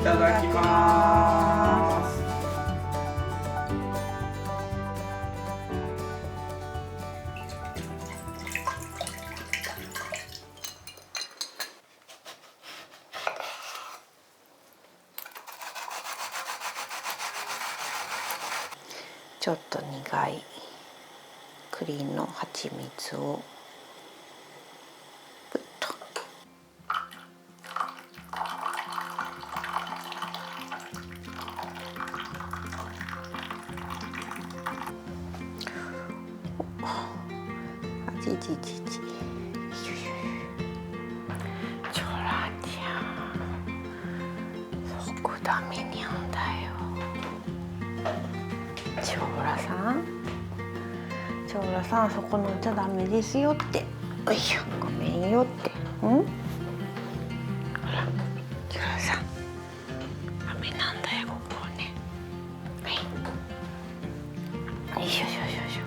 ただきます。ちょっと苦い栗の蜂蜜をプッと。あちちちち。チョラちゃん、そこダメにゃんだよ。チョラさん、チョラさん、そこ乗っちゃダメですよって。おいしょ、ごめんよって。ほら、チョラさん、ダメなんだよ、ここね。はい。よいしょよいしょよいしょ。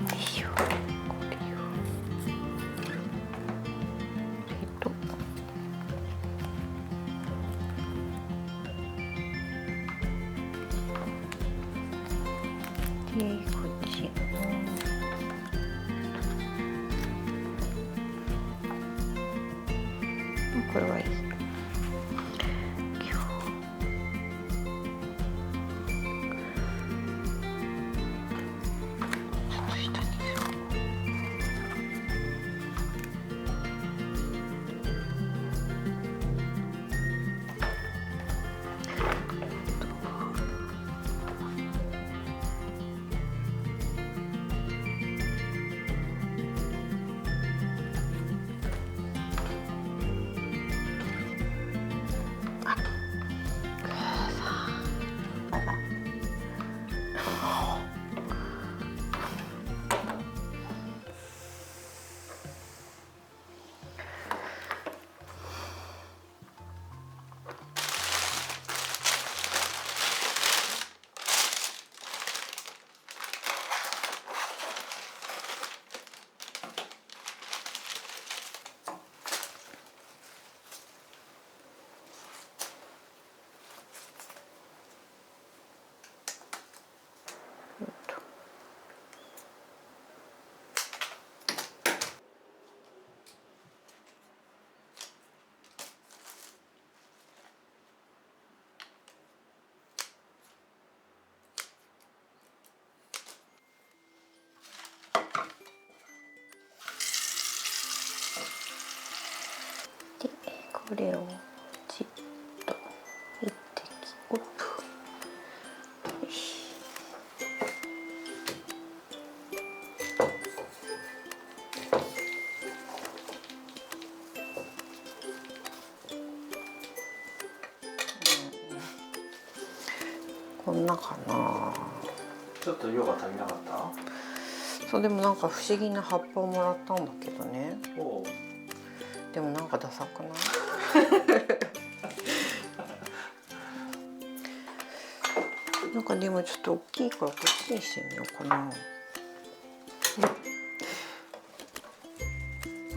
よいしょ。これを。で、こっちも。これはいい。で、これをじっと一滴オープン。よし。こんなかな。ちょっと量が足りなかった。そう、でもなんか不思議な葉っぱをもらったんだけどね。おう。でもなんかダサくない？なんかでもちょっと大きいからこっちにしてみようかな。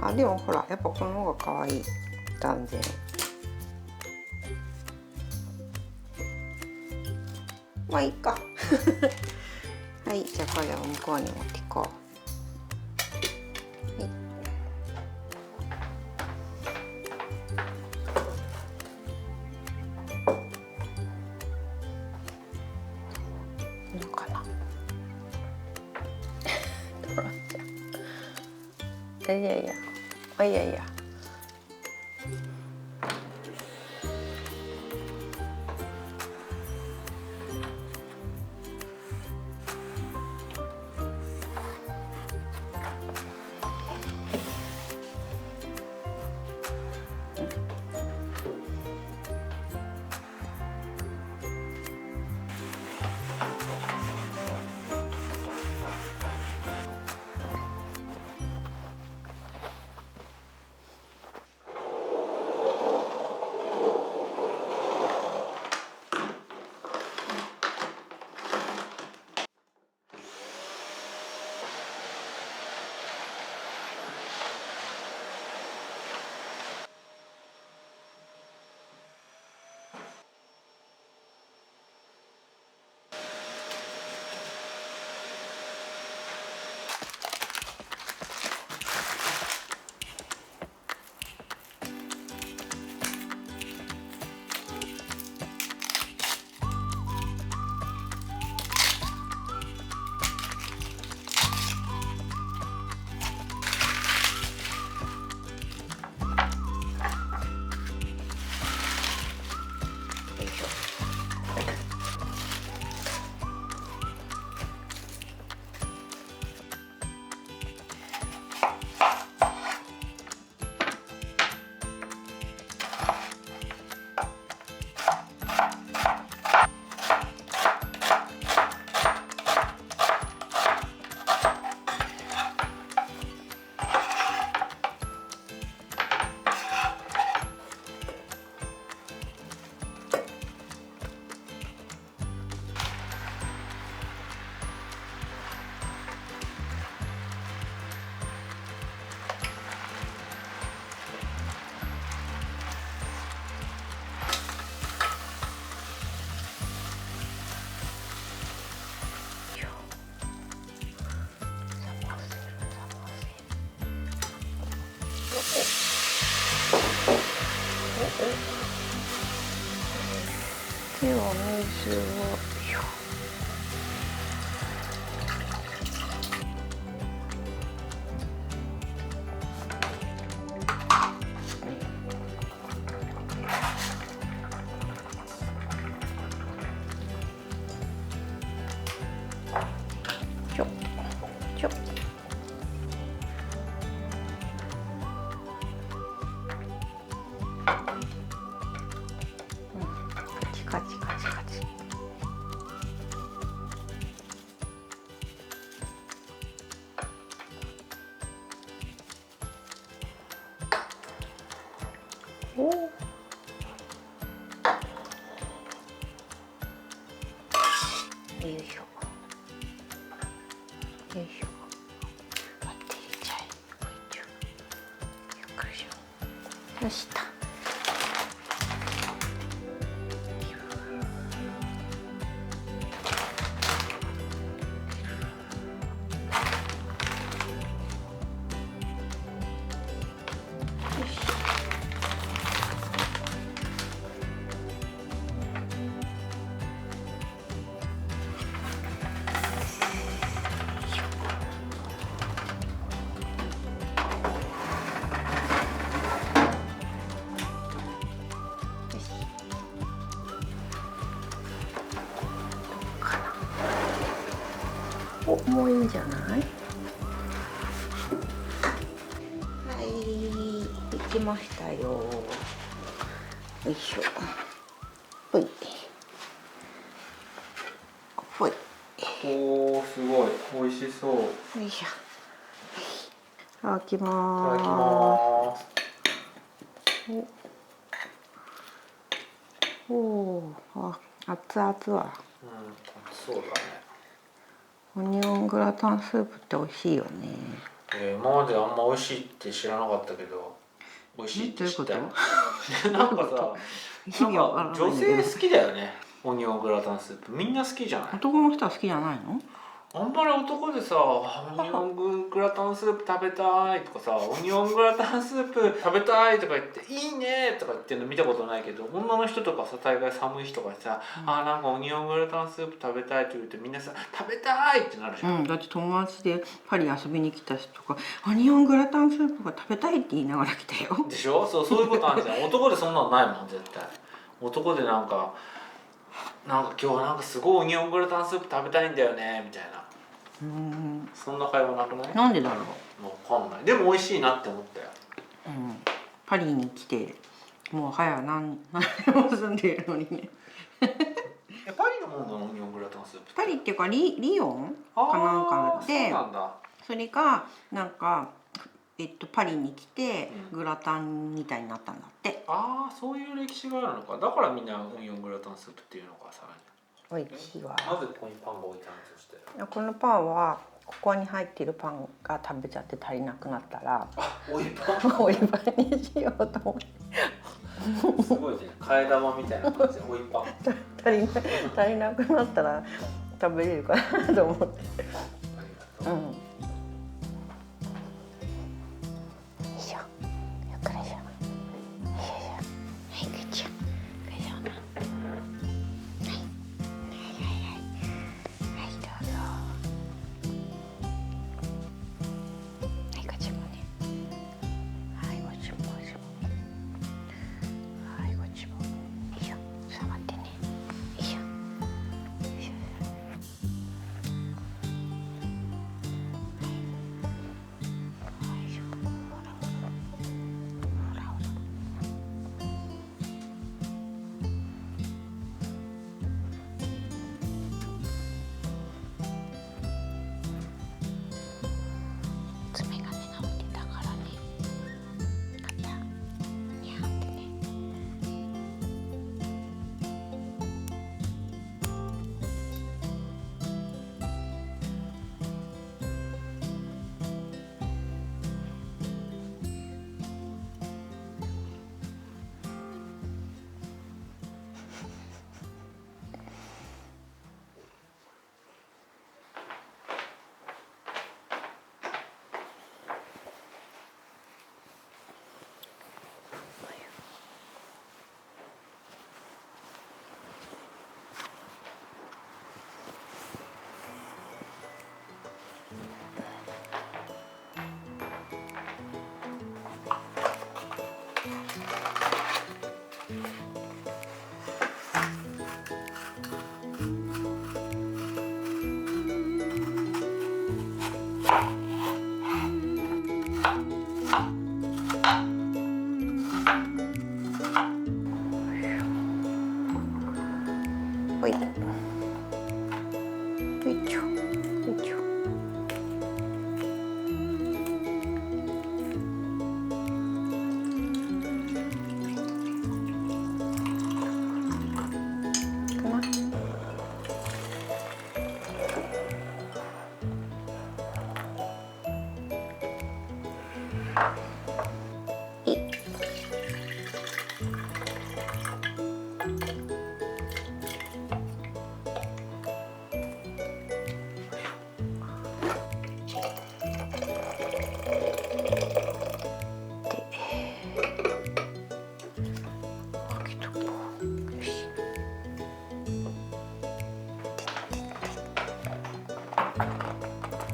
あ、でもほらやっぱこの方が可愛い。断然。まあいいか。はい、じゃあこれを向こうに持っていこう。いいのかな。いやいやいや、あ、いやいや。では水をちょちょカチカチカチカチ。おお。よいしょ。よいしょ。バッテリーチャイ。よっこいしょ。よした。お、もういいんじゃない？はい、できましたよ。よいしょ。ほい。ほい。おお、すごい美味しそう。よいしょ。いただきいただきまます。す。おお、あ、熱々は。うん、そうだね。オニオングラタンスープって美味しいよね。今まであんま美味しいって知らなかったけど、美味しいって知ったよ。どなんかさ、意味わからないんだけど女性好きだよね。オニオングラタンスープみんな好きじゃない？男の人は好きじゃないの？あんまり男でさ、オニオングラタンスープ食べたいとかさ、オニオングラタンスープ食べたいとか言って「いいね」とか言ってるの見たことないけど、女の人とかさ、大概寒い日とかさ「あ、なんかオニオングラタンスープ食べたい」って言うとみんなさ「食べたい」ってなるじゃん。うん、だって友達でパリ遊びに来た人とか「オニオングラタンスープが食べたい」って言いながら来たよ。でしょ？そういうことあるじゃん。男でそんなのないもん絶対。男でなんか今日はなんかすごいオニオングラタンスープ食べたいんだよねみたいな。そんな会話なくない？なんでだろう。わかんない。でも美味しいなって思ったよ。うん、パリに来てもう早何年も住んでいるのにね。パリのもんなのオニオングラタンスープ。パリっていうかリヨンかなんかで、そうなんだ。それがなんかパリに来てグラタンみたいになったんだって。ああ、そういう歴史があるのか。だからみんなオニオングラタンスープっていうのかさらに。おいしいわ。なぜここにパンが置いてあるのとして。このパンはここに入っているパンが食べちゃって足りなくなったらおいパン。おいパンにしようと思って。すごいね。替え玉みたいな感じでおいパン。足りなくなったら食べれるかなと思って。ありがとう。うん。よいしょ。よっこらしょ。よいしょ。はい、ぐちゃ。ぐちゃな。はい。はい、どうぞ。はい、こっちもね。はい、こっちも。はい、こっちも。よいしょ。触ってね。よいしょ。よいしょ。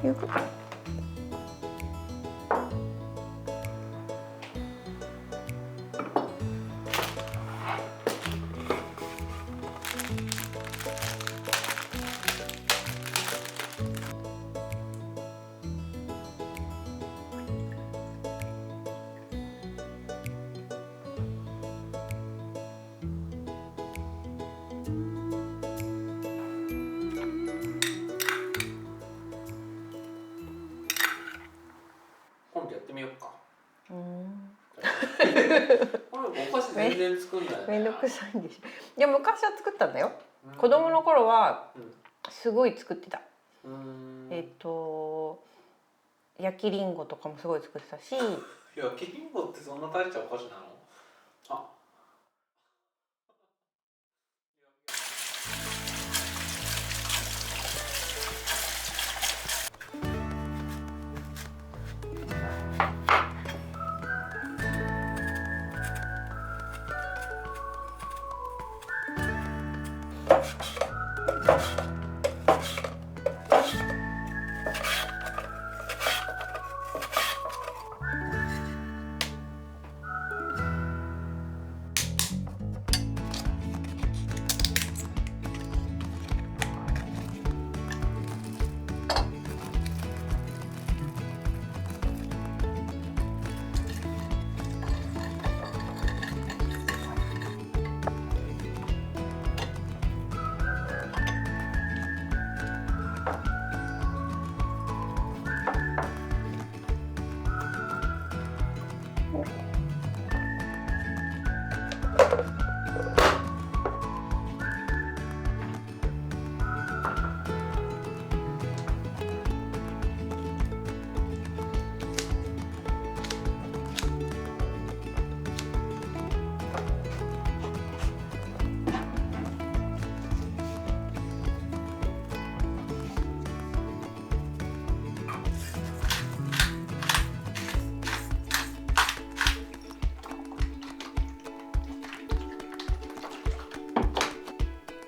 よく今度やってみようか。うん、これお菓子全然作んないよね。めんどくさいんでしょ。いや昔は作ったんだよ。子供の頃はすごい作ってた。焼きりんごとかもすごい作ってたし。焼きりんごってそんな大したお菓子なの？あ。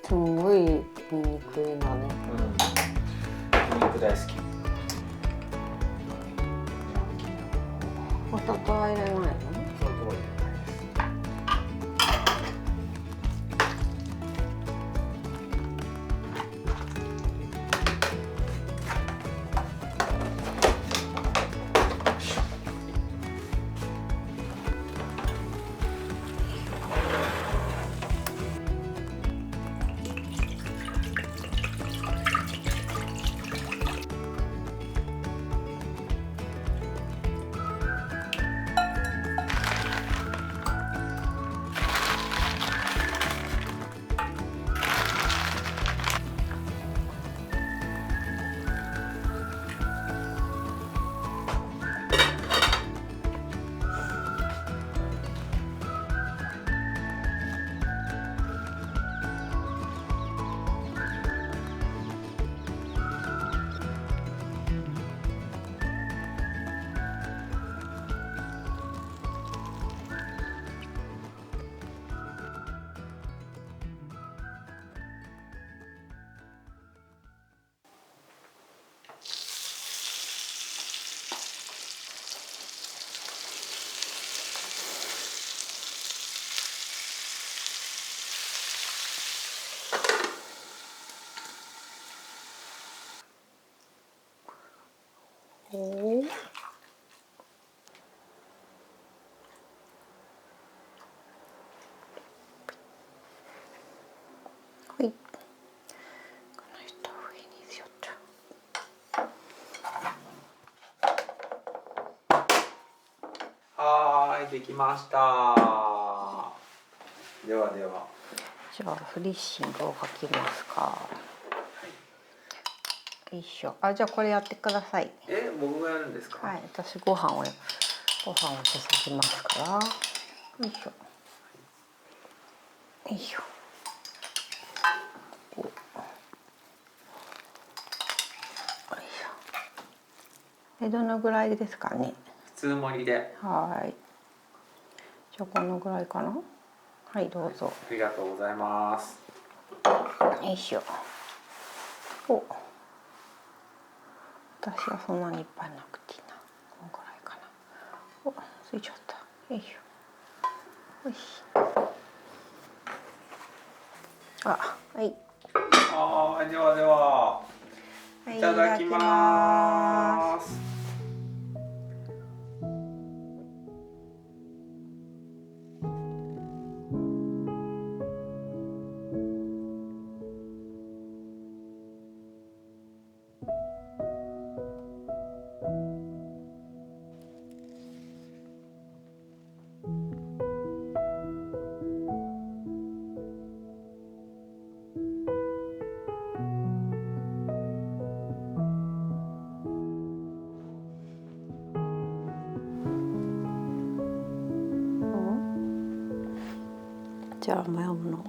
すごいニンニクだね。ニンニク大好き。お砂糖は入れないの？おお。はい。この人を上にしよっと。はーい、できました。ではでは。じゃあフリッシングをかけますか。よいしょ。あ、じゃあこれやってください。僕がやるんですか？はい、私ご飯をご飯をすすぎますから。よいしょ。よいしょ。よいしょ。どのぐらいですかね。普通盛りで。はい。じゃあこのぐらいかな。はい、どうぞ。ありがとうございます。よいしょ。お。私はそんなにいっぱいなくていいな。このぐらいかな。お、ついちゃった。よいしょ。よし。あ、はい。はい、ではでは。いただきます。じゃあもやむの。